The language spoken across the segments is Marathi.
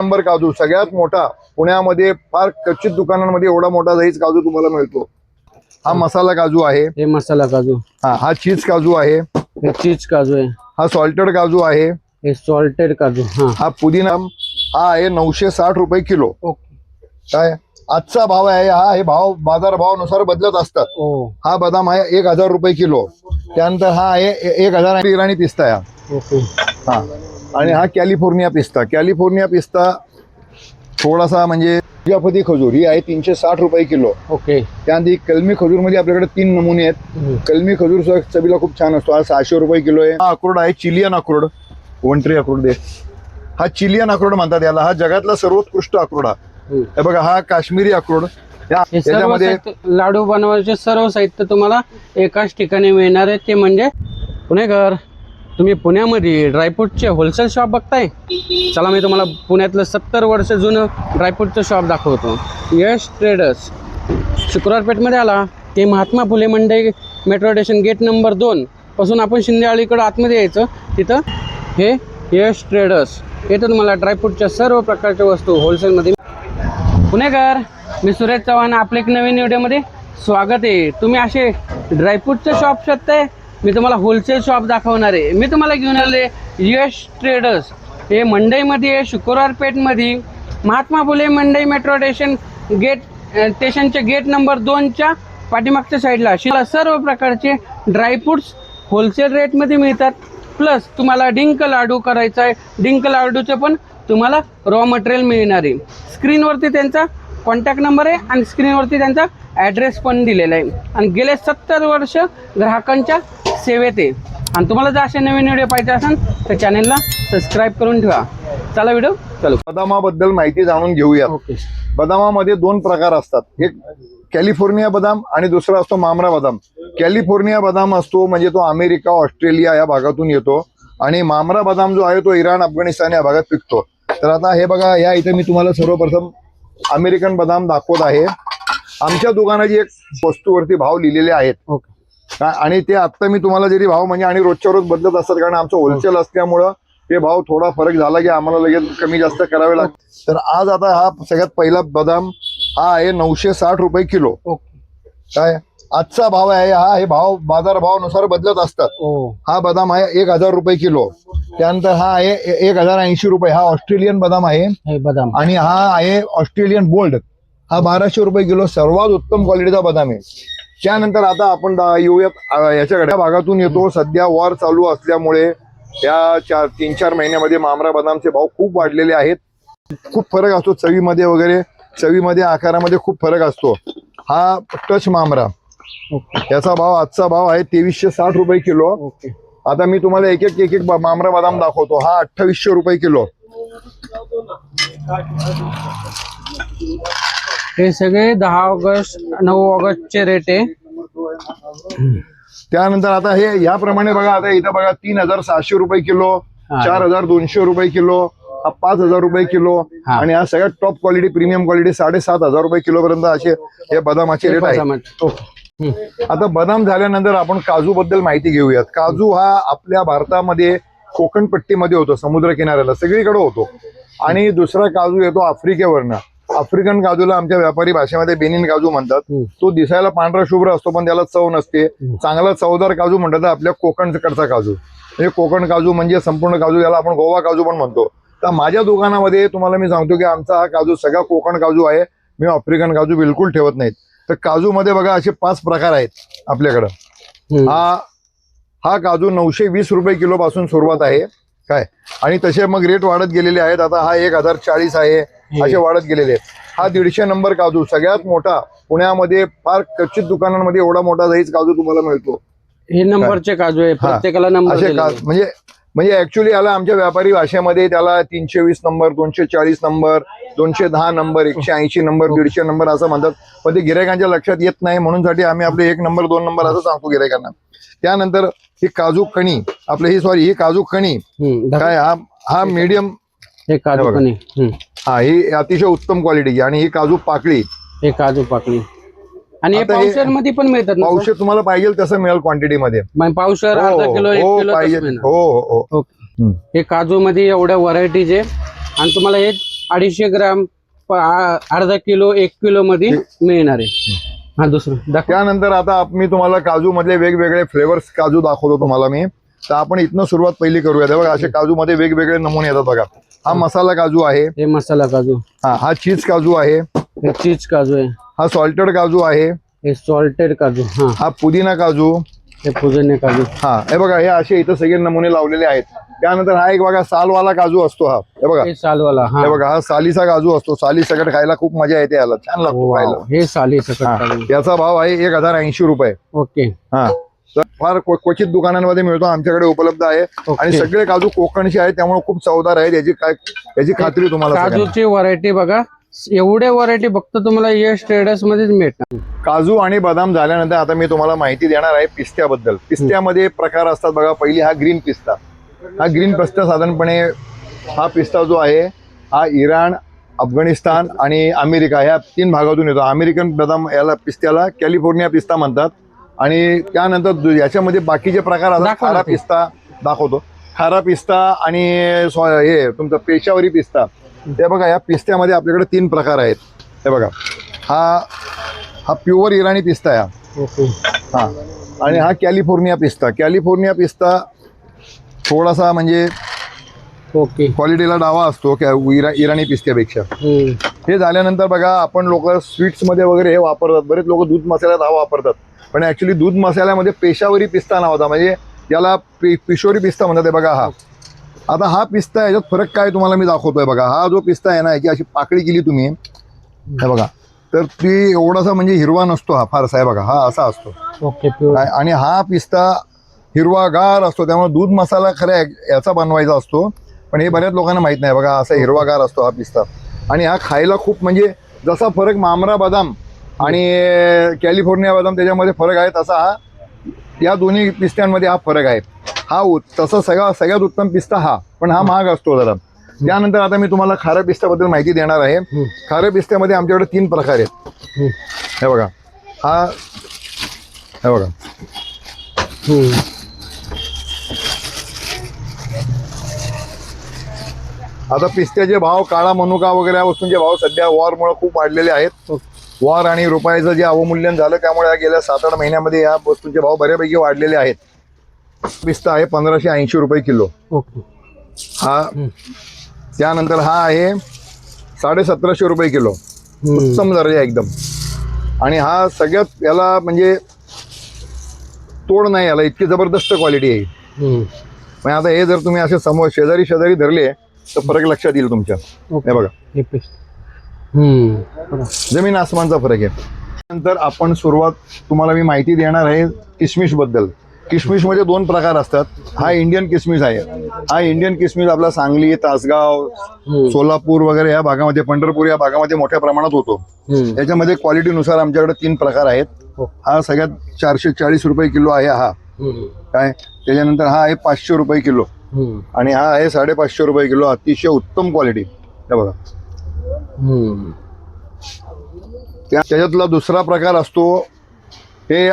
नंबर काजू सगळ्यात मोठा पुण्यामध्ये फार क्वचित दुकानांमध्ये एवढा मोठा साईज काजू तुम्हाला मिळतो। हा मसाला काजू आहे, हे मसाला काजू। हा चीज काजू आहे, हे चीज काजू आहे। हा सॉल्टेड काजू आहे, हे सॉल्टेड काजू। हा पुदिना हा आहे 960 रुपये किलो। काय आजचा भाव आहे हा, हे भाव बाजार भावानुसार बदलत असतात। हा बदाम आहे 1000 रुपये किलो। त्यानंतर हा आहे 1000 इराणी पिस्ता आहे। हा आणि हा कॅलिफोर्निया पिस्ता। कॅलिफोर्निया पिस्ता थोडासा म्हणजे प्रजापती खजूर ही आहे 360 रुपये किलो। त्यानंतर कलमी खजूर मध्ये आपल्याकडे 3 नमुने आहेत। कलमी खजूर चवीला खूप छान असतो, हा 600 रुपये किलो आहे। हा अक्रोड आहे चिलियन अक्रोड, वंट्री अक्रोड दे। हा चिलियन अक्रोड म्हणतात याला, हा जगातला सर्वोत्कृष्ट अक्रोड हा। हे बघा हा काश्मीरी अक्रोड। याच्यामध्ये लाडू बनवायचे सर्व साहित्य तुम्हाला एकाच ठिकाणी मिळणार आहे, ते म्हणजे पुणेकर। तुम्ही पुण्यामध्ये ड्रायफ्रूटचे होलसेल शॉप बघताय, चला मी तुम्हाला पुण्यातलं 70 वर्ष जुनं ड्रायफ्रूटचं शॉप दाखवतो। यश ट्रेडर्स शुक्रवार पेठमध्ये आला ते महात्मा फुले मंडई मेट्रो स्टेशन गेट नंबर 2 पासून आपण शिंदेवाडीकडे आतमध्ये यायचं, तिथं हे यश ट्रेडर्स। येथे तुम्हाला ड्रायफ्रूटच्या सर्व प्रकारच्या वस्तू होलसेलमध्ये। पुणेकर, मी सुरेश चव्हाण, आपल्या एक नवीन व्हिडिओमध्ये स्वागत आहे। तुम्ही असे ड्रायफ्रूटचे शॉप शोधताय, मी तुम्हाला होलसेल शॉप दाखवणार आहे। मी तुम्हाला घेऊन आले यश ट्रेडर्स। हे मंडईमध्ये शुक्रवार पेठमध्ये महात्मा फुले मंडई मेट्रो स्टेशन स्टेशनच्या गेट नंबर 2च्या पाठीमागच्या साईडला सर्व प्रकारचे ड्रायफ्रूट्स होलसेल रेटमध्ये मिळतात। प्लस तुम्हाला डिंक लाडू करायचा आहे, डिंक लाडूचे पण तुम्हाला रॉ मटेरियल मिळणार आहे। स्क्रीनवरती त्यांचा कॉन्टॅक्ट नंबर आहे आणि स्क्रीनवरती त्यांचा ॲड्रेस पण दिलेला आहे। आणि गेले 70 वर्ष ग्राहकांच्या सेवेत आहे। आणि तुम्हाला जर असे नवीन व्हिडिओ पाहिजे असेल तर चॅनलला सबस्क्राईब करून ठेवा। चला व्हिडिओ चालू। बदामाबद्दल माहिती जाणून घेऊया। बदामामध्ये 2 प्रकार असतात, एक कॅलिफोर्निया बदाम आणि दुसरा असतो मामरा बदाम। कॅलिफोर्निया बदाम असतो म्हणजे तो अमेरिका ऑस्ट्रेलिया या भागातून येतो, आणि मामरा बदाम जो आहे तो इराण अफगाणिस्तान या भागात पिकतो। तर आता हे बघा, या इथे मी तुम्हाला सर्वप्रथम अमेरिकन बदाम दाखवत आहे। आमच्या दुकानाची एक वस्तूवरती भाव लिहिलेले आहेत, आणि ते आता मी तुम्हाला जरी भाव म्हणजे आणि रोजच्या रोज बदलत असतात, कारण आमचं होलसेल असल्यामुळं ते भाव थोडा फरक झाला की आम्हाला लगेच कमी जास्त करावे लागते। तर आज आता हा सगळ्यात पहिला बदाम हा आहे 960 रुपये किलो। काय आजचा भाव आहे हा, हे भाव बाजार भावानुसार बदलत असतात। हा बदाम आहे 1000 रुपये किलो। त्यानंतर हा आहे 1080 रुपये, हा ऑस्ट्रेलियन बदाम आहे बदाम। आणि हा आहे ऑस्ट्रेलियन गोल्ड, हा 1200 रुपये किलो, सर्वात उत्तम क्वालिटीचा बदाम आहे। त्यानंतर आता आपण येऊयात याच्याकडे, भागातून येतो। सध्या वॉर चालू असल्यामुळे या 3-4 महिन्यामध्ये मामरा बदामचे भाव खूप वाढलेले आहेत। खूप फरक असतो चवीमध्ये वगैरे, चवीमध्ये आकारामध्ये खूप फरक असतो। हा टच मामरा, याचा भाव आजचा भाव आहे 2360 रुपये किलो। आता मी तुम्हाला एक एक मामरा बदाम दाखवतो। हा 2800 रुपये किलो। हे सगळे 10 ऑगस्ट 9 ऑगस्टचे रेट आहे। त्यानंतर आता हे याप्रमाणे बघा, आता इथं बघा 3700 रुपये किलो, 4200 रुपये किलो, हा 5000 रुपये किलो, आणि हा सगळ्यात टॉप क्वालिटी प्रीमियम क्वालिटी 7500 रुपये किलो पर्यंत असे हे बदामाचे रेट आहेत। आता बदाम झाल्यानंतर आपण काजू बद्दल माहिती घेऊयात। काजू हा आपल्या भारतामध्ये कोकण पट्टीमध्ये होतो, समुद्र किनाऱ्याला सगळीकडे होतो। आणि दुसरा काजू येतो आफ्रिकेवरनं। आफ्रिकन काजूला आमच्या व्यापारी भाषेमध्ये बेनिन काजू म्हणतात। तो दिसायला पांढरा शुभ्र असतो पण त्याला चव नसते। चांगला चवदार काजू म्हणतात आपल्या कोकणकडचा काजू, म्हणजे कोकण काजू म्हणजे संपूर्ण काजू, याला आपण गोवा काजू पण म्हणतो। तर माझ्या दुकानामध्ये तुम्हाला मी सांगतो की आमचा हा काजू सगळा कोकण काजू आहे, मी आफ्रिकन काजू बिलकुल ठेवत नाहीत। तर काजू मध्ये बघा असे 5 प्रकार आहेत आपल्याकडं। हा काजू 920 रुपये किलो पासून सुरुवात आहे काय, आणि तसे मग रेट वाढत गेलेले आहेत। आता हा 1040 आहे, असे वाढत गेलेले आहेत। हा 150 नंबर काजू, सगळ्यात मोठा पुण्यामध्ये फार क्वचित दुकानांमध्ये एवढा मोठा साईज काजू तुम्हाला मिळतो। हे नंबरचे काजू आहे, प्रत्येकाला नंबर म्हणजे ऍक्च्युली याला आमच्या व्यापारी भाषेमध्ये त्याला 320 number, 240 number, 210 number, 180 number, 150 number असं म्हणतात, पण ते गिरायकांच्या लक्षात येत नाही, म्हणून साठी आम्ही आपले 1 नंबर 2 नंबर असं सांगतो गिरायकांना। त्यानंतर ही काजू कणी ही काजू कणी काय, हा मीडियम, हे काजू कणी, हा ही अतिशय उत्तम क्वालिटीची। आणि ही काजू पाकळी, हे काजू पाकळी, आणि हे पावशेर मध्ये पण मिळतात। पावशेर तुम्हाला पाहिजे तसं मिळेल क्वांटिटी मध्ये, पावशेर, अर्धा किलो, 1 किलो पाहिजे। हो. हे काजू मध्ये एवढ्या व्हरायटीज आहे, आणि तुम्हाला हे 250 ग्राम अर्धा किलो 1 किलो मध्ये मिळणार आहे. हा दुसरं दाखव. त्यानंतर आता मी तुम्हाला काजू मधले वेगवेगळे फ्लेवर्स काजू दाखवतो तुम्हाला मी. तर आपण इथनं सुरुवात पहिली करूया. बघा असे काजू मध्ये वेगवेगळे नमुने येतात बघा. हा मसाला काजू आहे, हे मसाला काजू. हा चीज काजू आहे, हे चीज काजू आहे. हा सॉल्टेड काजू आहे, हे सॉल्टेड काजू. हा पुदिना काजू, हे पुदिने काजू. हा हे बघा हे असे इथं सगळे नमुने लावलेले आहेत. त्यानंतर हा एक बघा सालवाला काजू असतो. हा हे बघा, हे सालवाला. हे बघा हा सालीचा काजू असतो. साली सकट खायला खूप मजा येते, याला छान लागतो खायला. हे साली सकट काजू. याचा भाव आहे 1080 रुपये. ओके. हा तर फार क्वचित दुकानांमध्ये मिळतो, आमच्याकडे उपलब्ध आहे. आणि सगळे काजू कोकणचे आहेत, त्यामुळे खूप चवदार आहेत. याची खात्री तुम्हाला काजूची व्हरायटी बघा, एवढ्या व्हरायटी फक्त तुम्हाला यश ट्रेडर्स मध्येच मिळणार. काजू आणि बदाम झाल्यानंतर आता मी तुम्हाला माहिती देणार आहे पिस्त्याबद्दल. पिस्त्यामध्ये प्रकार असतात बघा. पहिली हा ग्रीन पिस्ता. हा ग्रीन पिस्ता साधारणपणे हा पिस्ता जो आहे हा इराण, अफगाणिस्तान आणि अमेरिका ह्या 3 भागातून येतो. अमेरिकन बदाम याला पिस्त्याला कॅलिफोर्निया पिस्ता म्हणतात. आणि त्यानंतर याच्यामध्ये बाकीचे प्रकार असतात. खारा पिस्ता दाखवतो, खारा पिस्ता आणि हे तुमचा पेशावरी पिस्ता. हे बघा या पिस्त्यामध्ये आपल्याकडे 3 प्रकार आहेत. हे बघा हा प्युअर इराणी पिस्ता आहे. हा आणि हा कॅलिफोर्निया पिस्ता. कॅलिफोर्निया पिस्ता थोडासा म्हणजे क्वालिटीला डावा असतो इराणी पिस्त्यापेक्षा. हे झाल्यानंतर बघा आपण लोक स्वीट्स मध्ये वगैरे हे वापरतात. बरेच लोक दूध मसाल्यात हा वापरतात, पण ऍक्च्युली दूध मसाल्यामध्ये पेशावरी पिस्ता नाव होता, म्हणजे याला पिशोरी पिस्ता म्हणतात. हे बघा हा आता हा पिस्ता, याच्यात फरक काय तुम्हाला मी दाखवतोय बघा. हा जो पिस्ता आहे ना, याची अशी पाकळी केली तुम्ही, हे बघा, तर ती एवढासा म्हणजे हिरवा नसतो हा फारसा. आहे बघा हा असा असतो. आणि हा पिस्ता हिरवागार असतो. त्यामुळे दूध मसाला खऱ्या याचा बनवायचा असतो, पण हे बऱ्याच लोकांना माहित नाही. बघा असा हिरवागार असतो हा पिस्ता. आणि हा खायला खूप म्हणजे जसा फरक मामरा बदाम आणि कॅलिफोर्निया बदाम त्याच्यामध्ये फरक आहे, तसा हा या दोन्ही पिस्त्यांमध्ये हा फरक आहे. हा तसा सगळ्यात उत्तम पिस्ता हा, पण हा महाग असतो जरा. त्यानंतर आता मी तुम्हाला खाऱ्या पिस्त्याबद्दल माहिती देणार आहे. खाऱ्या पिस्त्यामध्ये आमच्याकडे 3 प्रकार आहेत. हे बघा हे बघा आता पिस्त्याचे भाव, काळा मनुका वगैरे या वस्तूंचे भाव सध्या वॉरमुळे खूप वाढलेले आहेत. वॉर आणि रुपयाचं जे अवमूल्यन झालं त्यामुळे या गेल्या 7-8 महिन्यामध्ये या वस्तूंचे भाव बऱ्यापैकी वाढलेले आहेत. पिस्ता आहे 1580 रुपये किलो. हा त्यानंतर हा आहे 1750 रुपये किलो. उत्तम दर्जा एकदम. आणि हा सगळ्यात याला म्हणजे तोड नाही, याला इतकी जबरदस्त क्वालिटी आहे. म्हणजे आता हे जर तुम्ही असे समोर शेजारी धरले तर फरक लक्षात येईल तुमच्या. हे बघा जमीन आसमानचा फरक आहे. नंतर आपण सुरुवात तुम्हाला मी माहिती देणार आहे किशमिश बद्दल. किशमिश मध्ये 2 प्रकार असतात. हा इंडियन किशमिश आहे. हा इंडियन किशमिश आपला सांगली, तासगाव, सोलापूर वगैरे या भागामध्ये, पंढरपूर या भागामध्ये मोठ्या प्रमाणात होतो. त्याच्यामध्ये क्वालिटीनुसार आमच्याकडे 3 प्रकार आहेत. हा सगळ्यात 440 रुपये किलो आहे हा काय. त्याच्यानंतर हा आहे 500 रुपये किलो आणि हा आहे 550 रुपये किलो. अतिशय उत्तम क्वालिटी. हे बघा त्याच्यातला दुसरा प्रकार असतो हे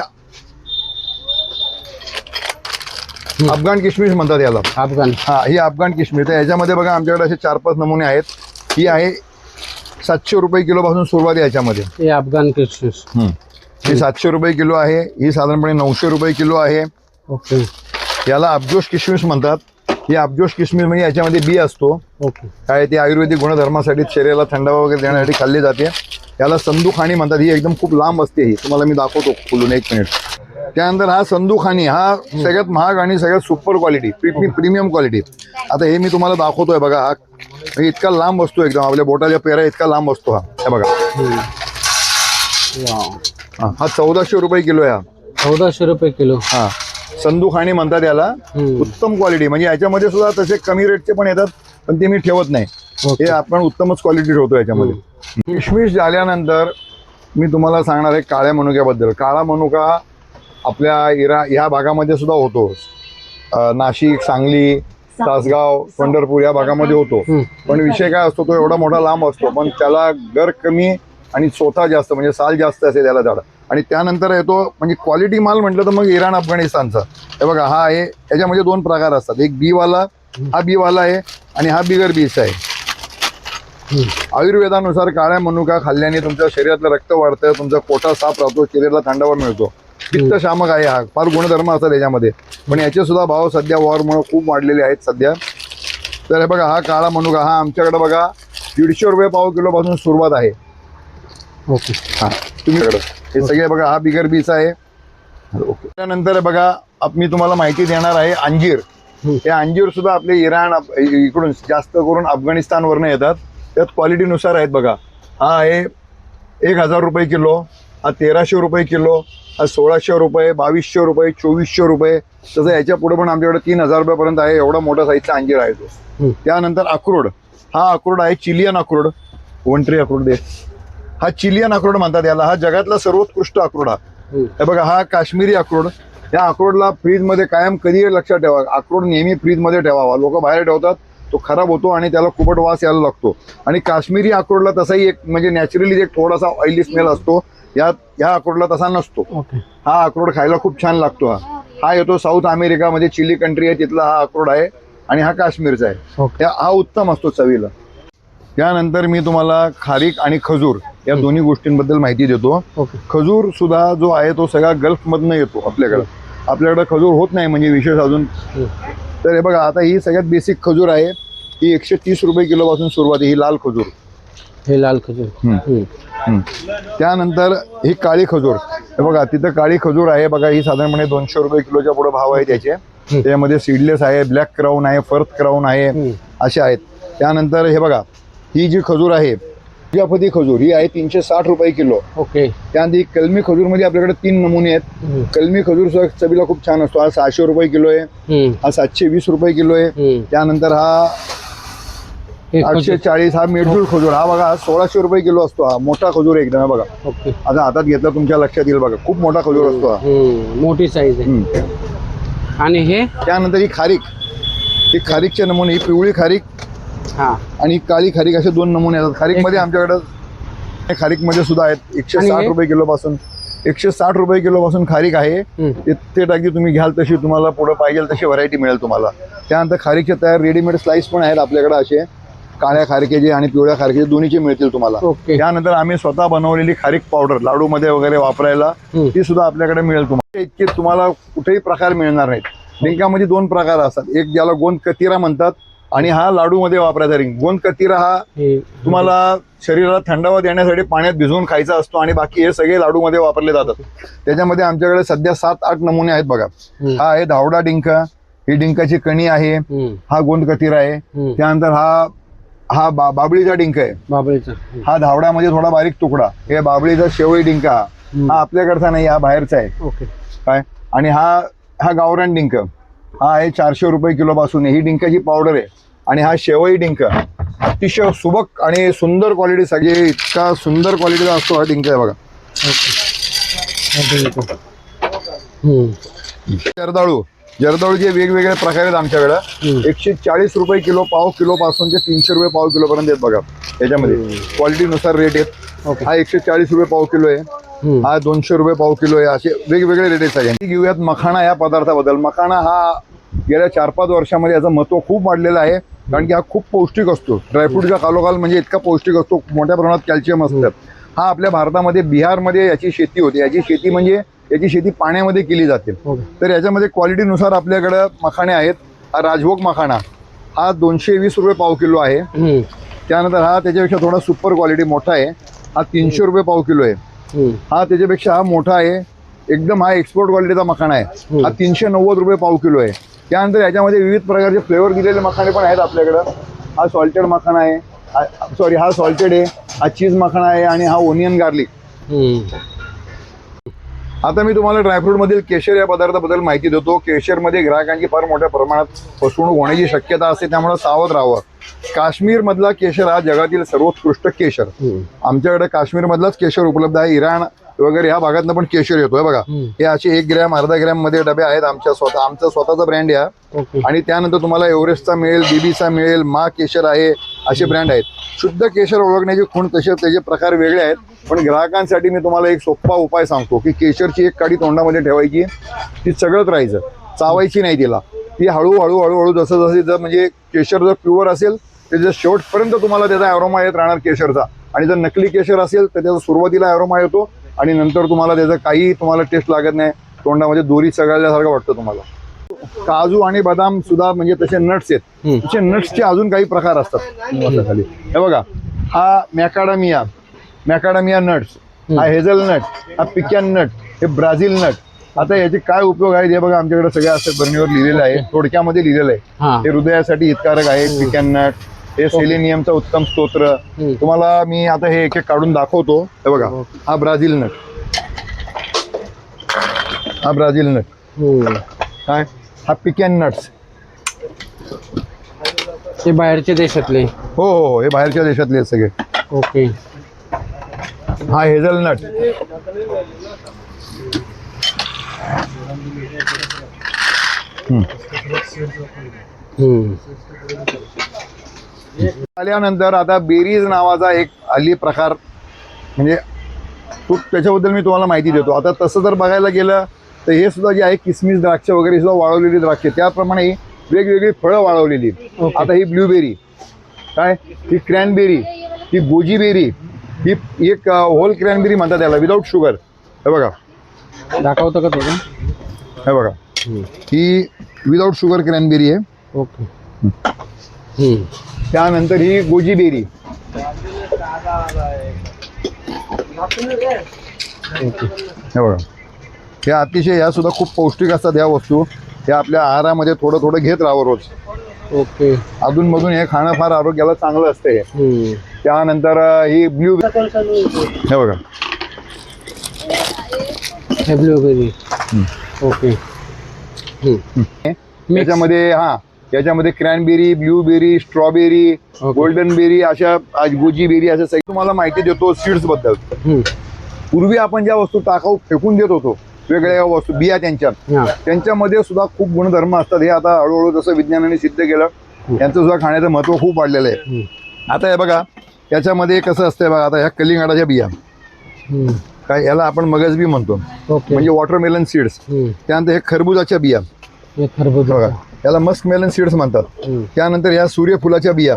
अफगाण किशमिश म्हणतात याला. अफगाण, हा ही अफगाण किशमिश. तर याच्यामध्ये बघा आमच्याकडे असे 4-5 नमुने आहेत. ही आहे 700 रुपये किलो पासून सुरुवात आहे याच्यामध्ये. हे अफगाण किशमिश ही 700 रुपये किलो आहे. ही साधारणपणे 900 रुपये किलो आहे. ओके. याला अफजोश किशमिश म्हणतात. ही अफजोश किशमिश म्हणजे याच्यामध्ये बी असतो. काय ते आयुर्वेदिक गुणधर्मासाठी, शरीराला थंडावा वगैरे देण्यासाठी खाल्ली जाते. याला संदूखाणी म्हणतात. ही एकदम खूप लांब असते. ही तुम्हाला मी दाखवतो खोलून 1 मिनिट. त्यानंतर हा संदूखाणी, हा सगळ्यात महाग आणि सगळ्यात सुपर क्वालिटी, प्रीमियम क्वालिटी. आता हे मी तुम्हाला दाखवतोय बघा. हा इतका लांब असतो एकदम, आपल्या बोटाच्या पेरा इतका लांब असतो हा. हे बघा हा 1400 रुपये किलो आहे. 1400 रुपये किलो. हा संदूखाणी म्हणतात याला. उत्तम क्वालिटी. म्हणजे याच्यामध्ये सुद्धा तसे कमी रेटचे पण येतात, पण ते मी ठेवत नाही. हे आपण उत्तमच क्वालिटी ठेवतो याच्यामध्ये. किशमिश झाल्यानंतर मी तुम्हाला सांगणार आहे काळ्या मनुक्याबद्दल. काळा मनुका आपल्या ह्या भागामध्ये सुद्धा होतो. नाशिक, सांगली, तासगाव, पंढरपूर या भागामध्ये होतो. पण विषय काय असतो, तो एवढा मोठा लांब असतो, पण त्याला गर कमी आणि चोथा जास्त, म्हणजे साल जास्त असेल त्याला झाड. आणि त्यानंतर येतो म्हणजे क्वालिटी माल म्हटलं तर मग इराण, अफगाणिस्तानचा. हे बघा हा आहे. याच्यामध्ये 2 प्रकार असतात. एक बी वाला, हा बी वाला आहे आणि हा बिगर बीचा आहे. आयुर्वेदानुसार काळ्या मनुका खाल्ल्याने तुमच्या शरीरातलं रक्त वाढतं, तुमचा पोटा साफ राहतो, शरीराला थंडावा मिळतो. पित्त शामक आहे, हा फार गुणधर्म असतात याच्यामध्ये. पण याचे सुद्धा भाव सध्या वॉरमुळे खूप वाढलेले आहेत सध्या. तर हे बघा, हा काळा मनुका हा आमच्याकडे बघा 150 रुपये पाव किलो पासून सुरुवात आहे. ओके. हा तुम्ही हे सगळे बघा, हा बिगर बीचा आहे. ओके. त्यानंतर बघा मी तुम्हाला माहिती देणार आहे अंजीर. हे अंजीर सुद्धा आपले इराण इकडून जास्त करून अफगाणिस्तानवरनं येतात. त्यात क्वालिटीनुसार आहेत बघा. हा आहे 1000 रुपये किलो, हा 1300 रुपये किलो, हा 1600 रुपये, 2200 रुपये, 2400 रुपये. तसं याच्या पुढे पण आमच्याकडे 3000 रुपयापर्यंत आहे. एवढा मोठा साईजचा अंजीर आहे तो. त्यानंतर अक्रोड. हा अक्रोड आहे चिलियन अक्रोड, वंट्री अक्रोड दे. हा चिलियन अक्रोड म्हणतात याला. हा जगातला सर्वोत्कृष्ट अक्रोड. हा हे बघा, हा काश्मीरी अक्रोड. या अक्रोडला फ्रीजमध्ये कायम कधी लक्षात ठेवा, अक्रोड नेहमी फ्रीजमध्ये ठेवावा. लोक बाहेर ठेवतात, तो खराब होतो आणि त्याला कुबट वास यायला लागतो. आणि काश्मीरी अक्रोडला तसाही एक म्हणजे नॅचरली एक थोडासा ऑइली स्मेल असतो. या अक्रोडला तसा नसतो. हा अक्रोड खायला खूप छान लागतो. हा येतो साऊथ अमेरिकामध्ये, चिली कंट्री आहे तिथला हा अक्रोड आहे. आणि हा काश्मीरचा आहे. हा उत्तम असतो चवीला. त्यानंतर मी तुम्हाला खारीक आणि खजूर या दोन्ही गोष्टींबद्दल माहिती देतो. खजूर सुद्धा जो आहे तो सगळा गल्फमधनं येतो आपल्याकडे खजूर होत नाही म्हणजे विशेष अजून. तर हे बघा, आता ही सगळ्यात बेसिक खजूर आहे. ही 130 रुपये किलो पासून सुरुवात आहे. ही लाल खजूर, हे लाल खजूर. त्यानंतर ही काळी खजूर. हे बघा, तिथं काळी खजूर आहे बघा. ही साधारणपणे 200 रुपये किलोच्या पुढे भाव आहे त्याचे. त्यामध्ये सीडलेस आहे, ब्लॅक क्राऊन आहे, फर्थ क्राऊन आहे, असे आहेत. त्यानंतर हे बघा, ही जी खजूर आहे प्रजापती खजूर, ही आहे 360 रुपये किलो. ओके. त्यानंतर ही कलमी खजूर मध्ये आपल्याकडे 3 नमुने आहेत. कलमी खजूर सुद्धा चवीला खूप छान असतो. हा 600 रुपये किलो आहे. हा 720 रुपये किलो आहे. त्यानंतर हा 840. हा मिरजूळ खजूर. हा बघा, 1600 रुपये किलो असतो. हा मोठा खजूर एकदम आहे बघा. आता हातात घेतला तुमच्या लक्षात येईल बघा, खूप मोठा खजूर असतो हा. मोठी साईज आहे. आणि हे त्यानंतर ही खारीक. ही खारीकचे नमुने, ही पिवळी खारीक आणि काळी खारीक असे 2 नमुने येतात. खारीक मध्ये आमच्याकडे खारीक मध्ये सुद्धा आहेत 160 रुपये किलो पासून. 160 रुपये किलो पासून खारीक आहे. ते टाकी तुम्ही घ्याल तशी तुम्हाला पुढे पाहिजे तशी व्हरायटी मिळेल तुम्हाला. त्यानंतर खारीकचे तयार रेडीमेड स्लाइस पण आहेत आपल्याकडे, असे काळ्या खारकेचे आणि पिवळ्या खारकेचे दोन्हीचे मिळतील तुम्हाला. त्यानंतर आम्ही स्वतः बनवलेली खारीक पावडर लाडू मध्ये वगैरे वापरायला, ती सुद्धा आपल्याकडे मिळेल तुम्हाला. इतके तुम्हाला कुठेही प्रकार मिळणार नाहीत. डिंकामध्ये 2 प्रकार असतात. एक ज्याला गोंद कतिरा म्हणतात आणि हा लाडू मध्ये वापरायचा रिंग. गोंद कतिरा हा तुम्हाला शरीराला थंडावा देण्यासाठी पाण्यात भिजवून खायचा असतो आणि बाकी हे सगळे लाडू मध्ये वापरले जातात. त्याच्यामध्ये आमच्याकडे सध्या 7-8 नमुने आहेत बघा. हा आहे धावडा डिंक, ही डिंकाची कणी आहे. हा गोंद कतिरा आहे. त्यानंतर हा बाबळीचा डिंक आहे. बाबळीचा हा धावडामध्ये थोडा बारीक तुकडा. हे बाबळीचा शेवळी डिंक. हा आपल्याकडचा नाही, हा बाहेरचा आहे. काय. आणि हा गावरान डिंक. हा आहे 400 रुपये किलो पासून. ही डिंकाची पावडर आहे. आणि हा शेवई डिंक अतिशय सुबक आणि सुंदर क्वालिटी, सगळे इतका सुंदर क्वालिटीचा असतो हा डिंक आहे बघा. जर्दाळूचे वेगवेगळे प्रकार आहेत आमच्याकडे. 140 रुपये किलो पाव किलो पासून ते 300 रुपये पाव किलो पर्यंत आहेत बघा. त्याच्यामध्ये क्वालिटीनुसार रेट आहेत. हा 140 रुपये पाव किलो आहे. हा 200 रुपये पाव किलो आहे. असे वेगवेगळे रेट आहेत सगळ्यांचे. घेऊयात मखाणा या पदार्थाबद्दल. मखाणा हा गेल्या 4-5 वर्षामध्ये याचं महत्व खूप वाढलेलं आहे. कारण की हा खूप पौष्टिक असतो. ड्रायफ्रूटच्या खालोखाल म्हणजे इतका पौष्टिक असतो, मोठ्या प्रमाणात कॅल्शियम असतं. हा आपल्या भारतामध्ये बिहारमध्ये याची शेती होते. याची शेती म्हणजे याची शेती पाण्यामध्ये केली जाते. तर याच्यामध्ये क्वालिटीनुसार आपल्याकडे मखाणे आहेत. हा राजभोग मखाणा हा 220 रुपये पाव किलो आहे. त्यानंतर हा त्याच्यापेक्षा थोडा सुपर क्वालिटी मोठा आहे. हा 300 रुपये पाव किलो आहे. हा त्याच्यापेक्षा हा मोठा आहे एकदम. हा एक्सपोर्ट क्वालिटीचा मखाणा आहे. हा 390 रुपये पाव किलो आहे. त्यानंतर याच्यामध्ये विविध प्रकारचे फ्लेवर दिलेले मखाणे पण आहेत आपल्याकडं. हा सॉल्टेड मखाना आहे, सॉरी हा सॉल्टेड आहे. हा चीज मखाना आहे आणि हा ओनियन गार्लिक. आता मी तुम्हाला ड्रायफ्रूट मधील केशर या पदार्थाबद्दल माहिती देतो. केशरमध्ये ग्राहकांची फार मोठ्या प्रमाणात फसवणूक होण्याची शक्यता असते, त्यामुळे सावध राहावं. काश्मीर मधला केशर हा जगातील सर्वोत्कृष्ट केशर. आमच्याकडे काश्मीर मधलाच केशर उपलब्ध आहे. इराण वगैरे ह्या भागातनं पण केशर येतोय बघा. हे असे 1 ग्रॅम 1/2 ग्रॅम मध्ये डबे आहेत. आमचा स्वतःचा ब्रँड आहे. आणि त्यानंतर तुम्हाला एव्हरेस्टचा मिळेल, बीबीचा मिळेल, मा केशर आहे, असे ब्रँड आहेत. शुद्ध केशर ओळखण्याचे खूण तसे त्याचे प्रकार वेगळे आहेत. पण ग्राहकांसाठी मी तुम्हाला एक सोपा उपाय सांगतो की केशरची एक काडी तोंडामध्ये ठेवायची, ती सगळंच राहायचं, चावायची नाही तिला. ती हळूहळू जसं म्हणजे केशर जर प्युअर असेल त्याच्या शेवटपर्यंत तुम्हाला त्याचा अरोमा येत राहणार केशरचा. आणि जर नकली केशर असेल तर त्याचा सुरुवातीला अरोमा येतो आणि नंतर तुम्हाला त्याचं काही तुम्हाला टेस्ट लागत नाही, तोंडामध्ये दोरी चघळल्यासारखं वाटतं तुम्हाला. काजू आणि बदाम सुद्धा म्हणजे तसे नट्स आहेत. तसे नट्सचे अजून काही प्रकार असतात खाली. हे बघा, हा मॅकाडामिया नट्स, हा हेझलनट, हा पिकॅन नट, हे ब्राझील नट. आता याचे काय उपयोग आहेत हे बघा, आमच्याकडे सगळ्या असं बरणीवर लिहिलेलं आहे, थोडक्यामध्ये लिहिलेलं आहे. हे हृदयासाठी हितकारक आहे पिकॅन नट, हे सेलेनियमचा उत्तम स्तोत्र. तुम्हाला मी आता हे एक एक काढून दाखवतो. हे बघा, हा ब्राझील नट, हा ब्राझील नट काय, हा पिकॅन नट्स. हे बाहेरच्या देशातले. हो हो, हे बाहेरच्या देशातले आहेत सगळे. ओके. हा हेझलनट, आल्यानंतर आता बेरीज नावाचा एक हल्ली प्रकार, म्हणजे त्याच्याबद्दल मी तुम्हाला माहिती देतो. आता तसं जर बघायला गेलं तर हे सुद्धा जे आहे किसमिस द्राक्ष वगैरे सुद्धा वाळवलेली द्राक्ष, त्याप्रमाणे ही वेगवेगळी फळं वाळवलेली. आता ही ब्लूबेरी काय, ही क्रॅनबेरी, ही गोजीबेरी, ही एक होल क्रॅनबेरी म्हणतात त्याला, विदाऊट शुगर. हे बघा, दाखवतो का थोडं? हे बघा, ही विदाऊट शुगर क्रॅनबेरी आहे. ओके. त्यानंतर ही गोजीबेरी, हे बघा, हे अतिशय ह्या सुद्धा खूप पौष्टिक असतात ह्या वस्तू. ह्या आपल्या आहारामध्ये थोडं थोडं घेत राहावं रोज. ओके. अधूनमधून हे खाणं फार आरोग्याला चांगलं असतं हे. त्यानंतर ही हे बघा, ब्लूबेरी. ओके. याच्यामध्ये याच्यामध्ये cranberry, blueberry, strawberry, golden berry, अशा गोजीबेरी, असं सगळं तुम्हाला माहिती देतो सीड्स बद्दल. पूर्वी आपण ज्या वस्तू टाकाऊ फेकून देत होतो, वेगळ्या वस्तू बिया, त्यांच्यामध्ये सुद्धा खूप गुणधर्म असतात. हे आता हळूहळू जसं विज्ञानाने सिद्ध केलं, यांचं सुद्धा खाण्याचं महत्व खूप वाढलेलं आहे. आता हे बघा, याच्यामध्ये कसं असतंय बघा, आता ह्या कलिंगडाच्या बिया काय, याला आपण मगजबी म्हणतो, म्हणजे वॉटरमेलन सीड्स. त्यानंतर हे खरबुजाच्या बिया, बघा, याला मस्कमेलन सीड्स म्हणतात. त्यानंतर या सूर्यफुलाच्या बिया.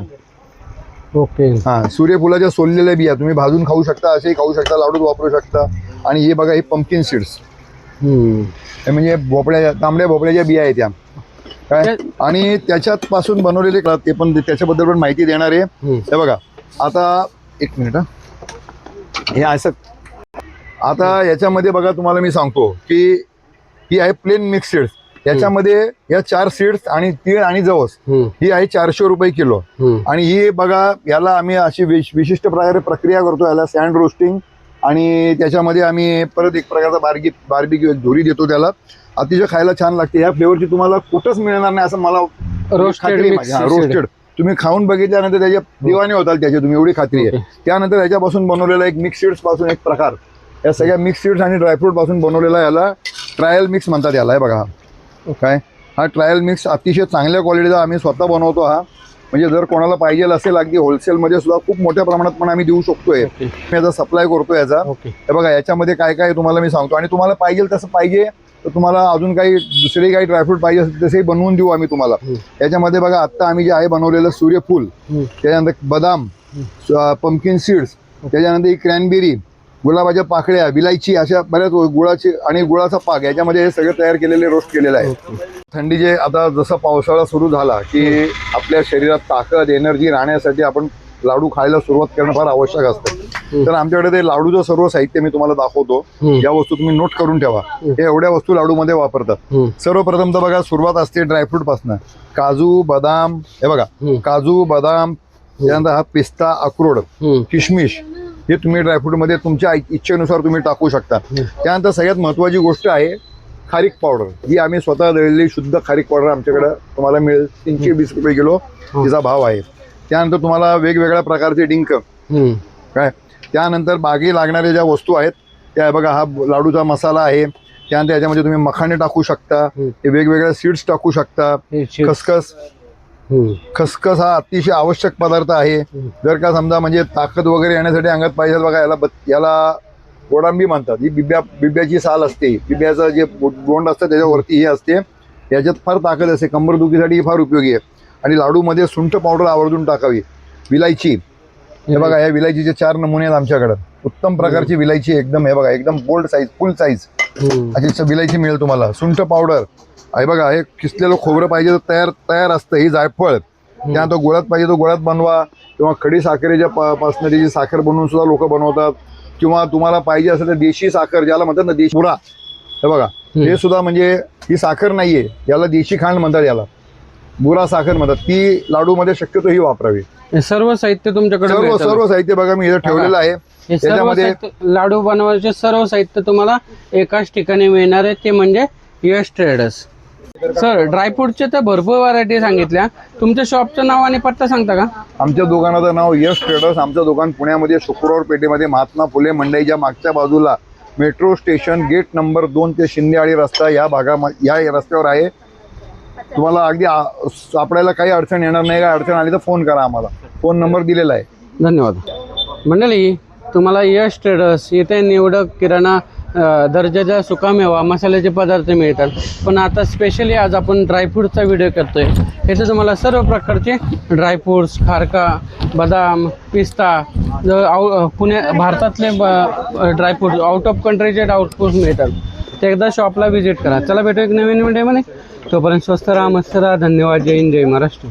ओके. हा, सूर्यफुलाच्या सोललेल्या बिया तुम्ही भाजून खाऊ शकता, असेही खाऊ शकता, लाडूत वापरू शकता. आणि हे बघा, ही पंपकिन सीड्स, म्हणजे तांबड्या भोपळ्याच्या बिया आहेत त्या काय, आणि त्याच्यात पासून बनवलेले ते पण, त्याच्याबद्दल पण माहिती देणार आहे. हे बघा, आता एक मिनिट, हे असं आता याच्यामध्ये बघा, तुम्हाला मी सांगतो की ही आहे प्लेन मिक्स सीड्स. याच्यामध्ये या 4 सीड्स आणि तीळ आणि जवस ही आहे 400 रुपये किलो. आणि ही बघा, याला आम्ही अशी विशिष्ट प्रकारे प्रक्रिया करतो, याला सँड रोस्टिंग, आणि त्याच्यामध्ये आम्ही परत एक प्रकारचा बार्बिक्यू धुरी देतो त्याला. अतिशय खायला छान लागते. या फ्लेवरची तुम्हाला कुठंच मिळणार नाही असं मला रोस्टेड तुम्ही खाऊन बघितल्यानंतर त्याच्या दिवाने होताल त्याची, तुम्ही एवढी खात्री आहे. त्यानंतर याच्यापासून बनवलेला एक मिक्स सीड्स पासून एक प्रकार, या सगळ्या मिक्स सीड्स आणि ड्रायफ्रूट पासून बनवलेला याला ट्रायल मिक्स म्हणतात याला. हे बघा काय, हा ट्रायल मिक्स अतिशय चांगल्या क्वालिटीचा आम्ही स्वतः बनवतो. हा म्हणजे जर कोणाला पाहिजे असेल अगदी होलसेलमध्ये सुद्धा खूप मोठ्या प्रमाणात पण आम्ही देऊ शकतोय. मी याचा सप्लाय करतो याचा. हे बघा, याच्यामध्ये काय काय तुम्हाला मी सांगतो, आणि तुम्हाला पाहिजे तसं पाहिजे तर तुम्हाला अजून काही दुसरे काही ड्रायफ्रूट पाहिजे असेल तसेही बनवून देऊ आम्ही तुम्हाला. याच्यामध्ये बघा, आत्ता आम्ही जे आहे बनवलेलं सूर्यफूल, त्याच्यानंतर बदाम, पंपकिन सीड्स, त्याच्यानंतर ही क्रॅनबेरी, गुलाबाच्या पाकळ्या, विलायची, अशा बऱ्याच गुळाची आणि गुळाचा पाक, याच्यामध्ये हे सगळं तयार केलेले रोस्ट केलेलं आहे. थंडीचे आता जसा पावसाळा सुरू झाला की आपल्या शरीरात ताकद, एनर्जी राहण्यासाठी आपण लाडू खायला सुरुवात करणं फार आवश्यक असतं. तर आमच्याकडे ते लाडूचं सर्व साहित्य मी तुम्हाला दाखवतो. या वस्तू तुम्ही नोट करून ठेवा. हे एवढ्या वस्तू लाडूमध्ये वापरतात. सर्वप्रथम तर बघा, सुरुवात असते ड्रायफ्रूट पासून. काजू, बदाम, हे बघा, काजू, बदाम, त्यानंतर हा पिस्ता, अक्रोड, किशमिश, हे तुम्ही ड्रायफ्रूटमध्ये तुमच्या इच्छेनुसार तुम्ही टाकू शकता. त्यानंतर सगळ्यात महत्त्वाची गोष्ट आहे खारीक पावडर. ही आम्ही स्वतः दळलेली शुद्ध खारीक पावडर आमच्याकडे तुम्हाला मिळेल. 320 रुपये किलो तिचा भाव आहे. त्यानंतर तुम्हाला वेगवेगळ्या प्रकारचे डिंक काय, त्यानंतर बागी लागणाऱ्या ज्या वस्तू आहेत त्या बघा, हा लाडूचा मसाला आहे. त्यानंतर याच्यामध्ये तुम्ही मखाणे टाकू शकता, हे वेगवेगळ्या सीड्स टाकू शकता. खसखस हा अतिशय आवश्यक पदार्थ आहे. जर का समजा म्हणजे ताकद वगैरे येण्यासाठी अंगात पाहिजे बघा, याला गोडांबी म्हणतात. ही बिब्याची साल असते, बिब्याचं जे बोंड असतं त्याच्यावरती ही असते. याच्यात फार ताकद असते, कंबरदुखीसाठी ही फार उपयोगी आहे. आणि लाडूमध्ये सुंठ पावडर आवर्जून टाकावी. विलायची, हे बघा, या विलायचीचे 4 नमुने आहेत आमच्याकडे. उत्तम प्रकारची विलायची एकदम, हे बघा, एकदम बोल्ड साईज, फुल साईज अशी विलायची मिळेल तुम्हाला. सुंठ पावडर, हे बघा, हे किसलेलं खोबरं पाहिजे तर तयार असतं. ही जायफळ, त्यानंतर गुळात पाहिजे तो गुळात बनवा, किंवा खडी साखरेच्या पासून त्याची साखर बनवून सुद्धा लोक बनवतात. किंवा तुम्हाला पाहिजे असेल तर देशी साखर, ज्याला म्हणतात ना देशी बुरा, हे बघा, हे सुद्धा म्हणजे ही साखर नाहीये, याला देशी खांड म्हणतात, याला बुरा साखर म्हणतात. ती लाडूमध्ये शक्यतो ही वापरावी. हे सर्व साहित्य तुमच्याकडे मिळतं. सर्व साहित्य बघा मी इथे ठेवलेलं आहे. हे सर्व त्याच्यामध्ये साहित्य, लाडू बनवायचे सर्व साहित्य तुम्हाला एकाच ठिकाणी मिळणार आहे, ते म्हणजे यश ट्रेडर्स. सर, ड्रायफ्रूटचे तर भरपूर व्हरायटी सांगितल्या. तुमच्या शॉपचं नाव आणि पत्ता सांगता का? आमच्या दुकानाचं नाव यश ट्रेडर्स. आमचं दुकान पुण्यामध्ये शुक्रवार पेठेमध्ये महात्मा फुले मंडईच्या मागच्या बाजूला मेट्रो स्टेशन गेट नंबर 2 ते शिंदेआळी रस्ता या भागामध्ये, या रस्त्यावर आहे. तुम्हाला अगदी सापडायला काही अडचण येणार नाही. काय अडचण आली तर फोन करा आम्हाला, फोन नंबर दिलेला आहे. धन्यवाद. मंडळी, तुम्हाला यश ट्रेडर्स इथे निवडक किराणा दर्जाच्या सुकामेवा मसाल्याचे पदार्थ मिळतात. पण आता स्पेशली आज आपण ड्रायफ्रूटचा व्हिडिओ करतोय. इथे तुम्हाला सर्व प्रकारचे ड्रायफ्रूट्स, खारका, बदाम, पिस्ता, भारतातले ड्रायफ्रूट, आउट ऑफ कंट्रीचे ड्रायफ्रूट्स मिळतात. ते एकदा शॉपला व्हिजिट करा. चला भेटू एक नवीन व्हिडिओमध्ये. तोपर्यंत स्वस्त राहा, मस्त राहा. धन्यवाद. जय हिंद, जय महाराष्ट्र.